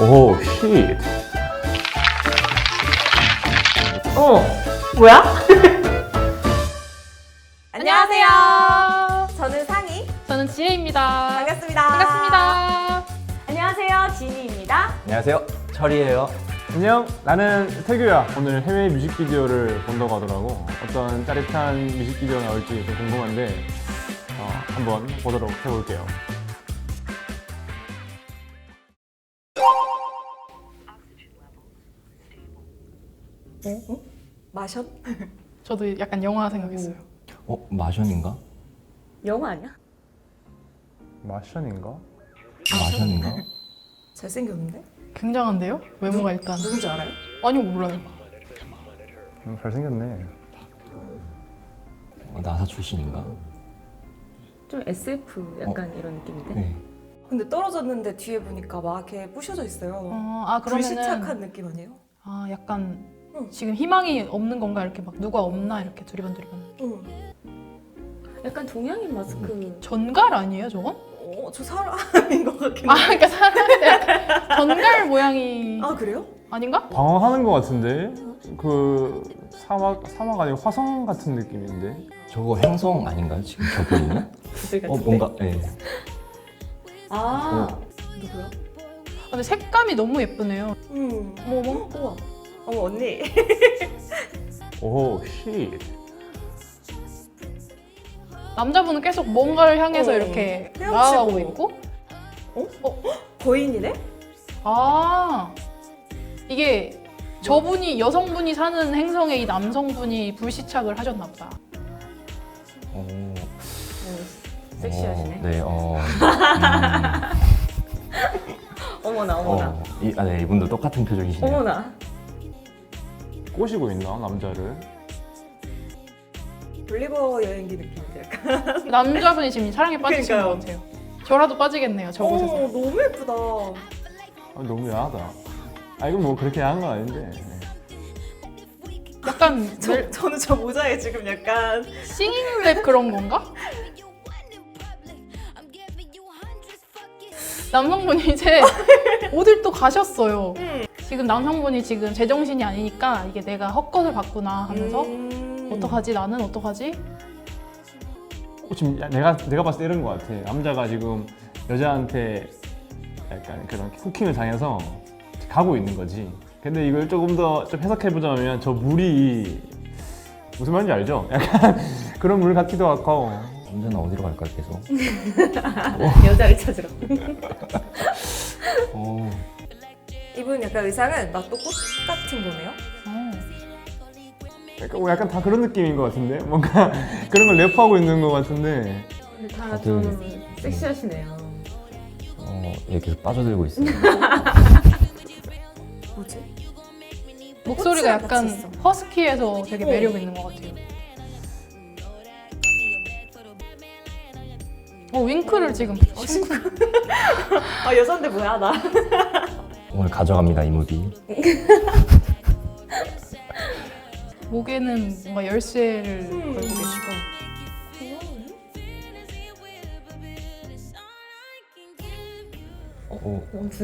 오, 쉣. 뭐야? 안녕하세요. 저는 상희. 저는 지혜입니다. 반갑습니다. 반갑습니다. 안녕하세요. 지니입니다. 안녕하세요. 철이에요. 안녕, 나는 태규야. 오늘 해외 뮤직비디오를 본다고 하더라고. 어떤 짜릿한 뮤직비디오 나올지 좀 궁금한데 한번 보도록 해볼게요. 마션? 저도 약간 영화 생각했어요. 마션인가? 영화 아니야? 마션인가? 마션인가? 잘생겼는데? 굉장한데요? 외모가 일단. 누군지 알아요? 아니요, 몰라요. 잘생겼네. 나사 출신인가? 좀 SF 약간 이런 느낌인데? 네. 근데 떨어졌는데 뒤에 보니까 막 이렇게 부셔져 있어요. 그러면은 불시착한 느낌 아니에요? 약간 응. 지금 희망이 없는 건가? 이렇게 막 누가 없나? 이렇게 두리번두리번. 응. 약간 동양인 마스크. 전갈 아니에요, 저건? 저 사람인 것 같긴 아, 한데. 그러니까 사람인데 약간 전갈 모양이 아, 그래요? 아닌가? 방황하는 것 같은데? 그 사막 아니고 화성 같은 느낌인데? 저거 행성 아닌가요? 지금 저거 있는? 구슬 같은데? 뭔가, 예. 누구야? 근데 색감이 너무 예쁘네요. 어머. 우와. 어머, 언니. 오, 쉣. 남자분은 계속 뭔가를 향해서 이렇게 헤엄치고. 나아가고 있고. 거인이네? 이게 저분이 여성분이 사는 행성에 이 남성분이 불시착을 하셨나 보다. 섹시하시네. 네, 어머나. 네, 이분도 똑같은 표정이시네요. 어머나. 꼬시고 있나, 남자를? 올리버 여행기 느낌인데 약간. 남자분이 지금 사랑에 빠지신 그러니까요. 것 같아요. 저라도 빠지겠네요, 저곳에서. 너무 예쁘다. 너무 야하다. 이건 뭐 그렇게 야한 건 아닌데. 약간 저는 저 모자에 지금 약간 싱잉랩 그런 건가? 남성분이 이제 어딜 또 가셨어요. 지금 남성분이 지금 제정신이 아니니까 이게 내가 헛것을 봤구나 하면서 어떡하지? 나는 어떡하지? 지금 내가 봤을 때 이런 것 같아. 남자가 지금 여자한테 약간 그런 쿠킹을 당해서 가고 있는 거지. 근데 이걸 조금 더 좀 해석해 보자면 저 물이 무슨 말인지 알죠? 약간 그런 물 같기도 하고. 남자는 어디로 갈까요, 계속? 여자를 찾으러. 오, 이분 약간 의상은 맛도 꽃 같은 거네요. 약간 다 그런 느낌인 것 같은데? 뭔가 그런 걸 래퍼하고 있는 것 같은데. 다 좀 섹시하시네요. 예, 계속 빠져들고 있어요. 뭐지? 목소리가 꽃이랑 약간 같이 있어. 허스키해서 되게 매력 있는 것 같아요. 윙크를 지금 여잔데 뭐야 나. 오늘 가져갑니다, 이 무비. 목에는 뭔가 열쇠를 걸고 계시고.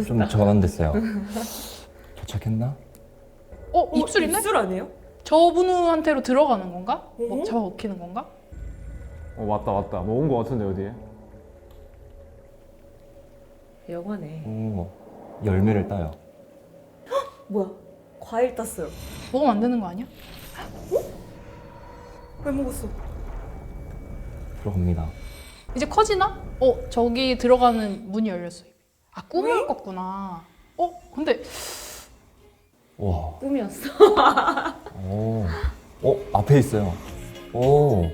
좀 전환됐어요. 도착했나? 입술 있네? 입술 아니에요? 저분한테로 들어가는 건가? 어? 뭐 잡아먹히는 건가? 왔다. 뭐 온 것 같은데 어디에? 영화네. 오, 열매를 따요. 뭐야? 과일 땄어요. 먹으면 안 되는 거 아니야? 왜 먹었어? 들어갑니다. 이제 커지나? 저기 들어가는 문이 열렸어요. 꿈을 꿨구나. 근데 와, 꿈이었어. 오, 앞에 있어요. 오,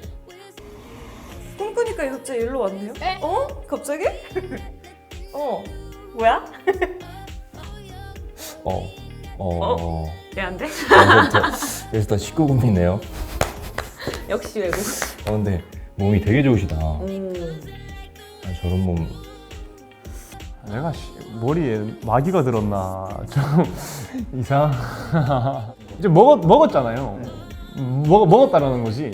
꿈꾸니까 갑자기 일로 왔네요. 에? 갑자기? 뭐야? 왜 안 돼? 그래서 더 19금이네요. 역시 외국. 근데 몸이 되게 좋으시다. 저런 몸. 내가 머리에 마귀가 들었나 좀 이상. 이제 먹었잖아요. 먹었다라는 거지.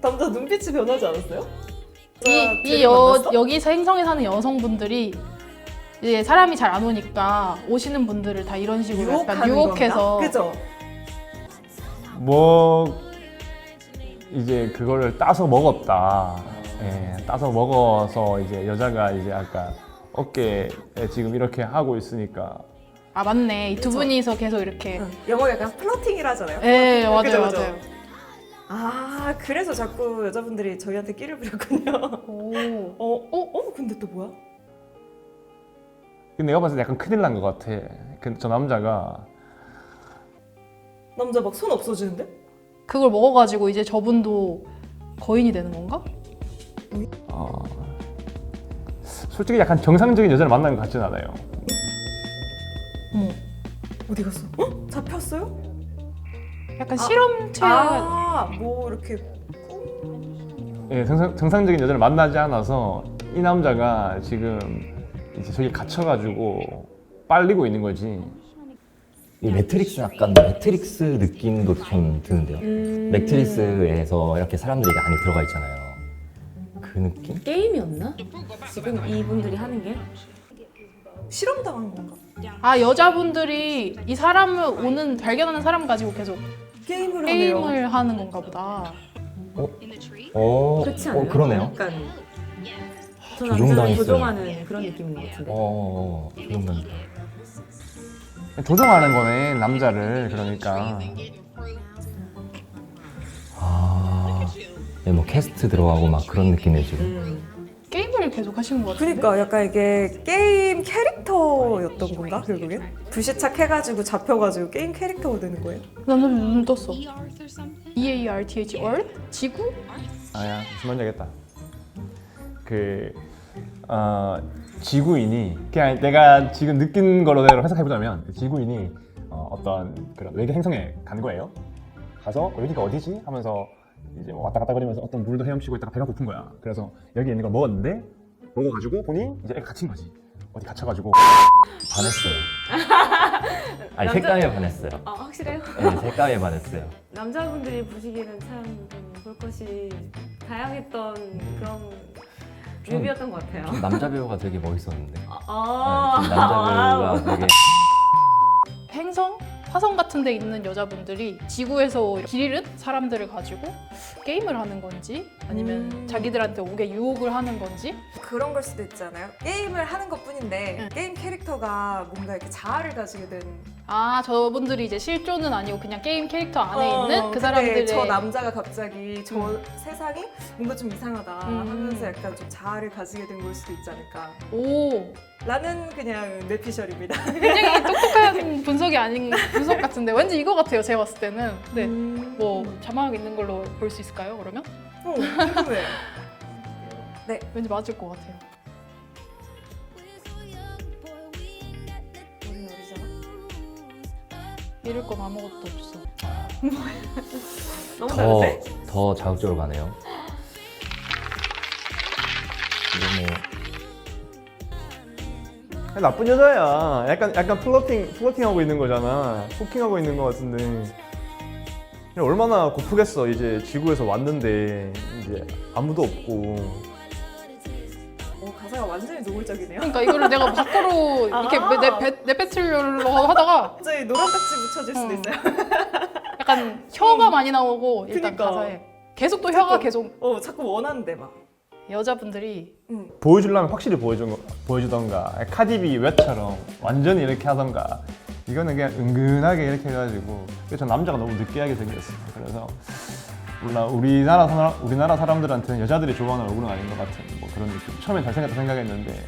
남자 눈빛이 변하지 않았어요? 여기서 행성에 사는 여성분들이 이제 사람이 잘 안 오니까 오시는 분들을 다 이런 식으로 약간 유혹해서 그죠? 뭐 이제 그거를 따서 먹었다. 예, 따서 먹어서 이제 여자가 이제 아까 어깨에 지금 이렇게 하고 있으니까 아 맞네 이 두 분이서 계속 이렇게 영어 약간 플러팅이라 하잖아요. 네 맞아요 그죠, 그죠? 맞아요. 아 그래서 자꾸 여자분들이 저희한테 끼를 부렸군요. 오. 근데 또 뭐야? 근데 내가 봤을 때 약간 큰일 난 것 같아. 저 남자가 남자 막 손 없어지는데? 그걸 먹어가지고 이제 저분도 거인이 되는 건가? 솔직히 약간 정상적인 여자를 만나는 것 같지는 않아요. 어머 어디 갔어? 잡혔어요? 약간 실험체가 뭐 이렇게 예, 정상적인 여자를 만나지 않아서 이 남자가 지금 이제 저기 갇혀가지고 빨리고 있는 거지. 이 매트릭스 약간 매트릭스 느낌도 좀 드는데요. 매트릭스에서 이렇게 사람들이 안에 들어가 있잖아요. 그 느낌? 게임이었나? 지금 이분들이 하는 게 실험당한 건가? 아 여자분들이 이 사람을 발견하는 사람 가지고 계속 게임을 게임을 하는 건가 보다. 그렇지 않아요? 그러네요. 약간 저 조종당했어요. 남자를 조종하는 그런 느낌인 것 같은데. 그런 조종하는 거네 남자를. 그러니까 네, 뭐 캐스트 들어가고 막 그런 느낌이에요 지금. 게임을 계속 하시는 것 같은데. 그러니까 약간 이게 게임 캐릭터였던 건가 결국에? 불시착 해가지고 잡혀가지고 게임 캐릭터가 되는 거예요? 나는 눈 떴어. EARTH Earth? 지구? 아야 무슨 말인지 알겠다. 지구인이 그냥 내가 지금 느낀 거로 해석해보자면 지구인이 어떤 그런 외계 행성에 간 거예요. 가서 여기가 어디지? 하면서 이제 뭐 왔다 갔다 거리면서 어떤 물도 헤엄치고 있다가 배가 고픈 거야. 그래서 여기 있는 걸 먹었는데 먹어가지고 보니 이제 애가 갇힌 거지. 어디 갇혀가지고 반했어요. 아니 색감에 반했어요. 확실해요? 네, 색감에 반했어요. 남자분들이 보시기에는 참 볼 것이 다양했던 그런 뮤비였던 것 같아요. 남자 배우가 되게 멋있었는데. 네, 아, 좀 남자 배우가 되게 행성? 화성 같은 데 있는 여자분들이 지구에서 길 잃은 사람들을 가지고 게임을 하는 건지 아니면 자기들한테 오게 유혹을 하는 건지 그런 걸 수도 있잖아요. 게임을 하는 것 뿐인데 게임 캐릭터가 뭔가 이렇게 자아를 가지게 된 아 저분들이 이제 실존은 아니고 그냥 게임 캐릭터 안에 있는 그 근데 사람들의 저 남자가 갑자기 저 세상이 뭔가 좀 이상하다 하면서 약간 좀 자아를 가지게 된 걸 수도 있지 않을까 오 라는 그냥 뇌피셜입니다. 굉장히 똑똑한 분석 같은데 왠지 이거 같아요 제가 봤을 때는. 근데 뭐 자막 있는 걸로 볼 수 있을까요 그러면? 궁금해. 왠지 맞을 것 같아요. 우리 어리잖아. 잃을 건 아무것도 없어. 너무 다른데? 더 자극적으로 가네요. 이거 뭐 나쁜 여자야. 약간 플러팅하고 있는 거잖아. 후킹하고 있는 거 같은데. 얼마나 고프겠어. 이제 지구에서 왔는데 이제 아무도 없고. 가사가 완전히 노골적이네요. 그러니까 이거를 내가 밖으로 이렇게 내뱉으려고 하다가 갑자기 노란 딱지 묻혀질 수도 있어요. 약간 혀가 많이 나오고 일단 그니까. 가사에 계속 또 혀가 계속 자꾸 원하는데 막. 여자분들이 보여주려면 확실히 보여주던가. 카디비 웹처럼 완전히 이렇게 하던가. 이거는 그냥 은근하게 이렇게 해가지고. 저 남자가 너무 느끼하게 생겼어요. 그래서 몰라 우리나라 사람들한테는 여자들이 좋아하는 얼굴은 아닌 것 같은 뭐 그런 느낌. 처음엔 잘생겼다 생각했는데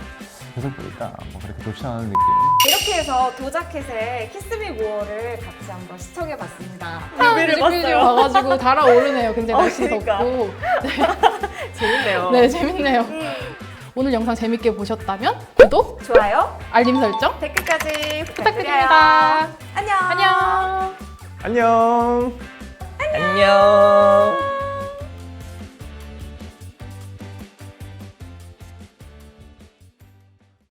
계속 보니까 뭐 그렇게 좋지 않은 느낌. 이렇게 해서 도자켓의 키스미 모어를 같이 한번 시청해봤습니다. 뮤직비디오 봐가지고 달아오르네요. 굉장히 날씨 그러니까. 덥고. 재밌네요. 네 재밌네요. 오늘 영상 재밌게 보셨다면 구독, 좋아요, 알림 설정 댓글까지 부탁드립니다. 안녕. 안녕. 안녕. 안녕.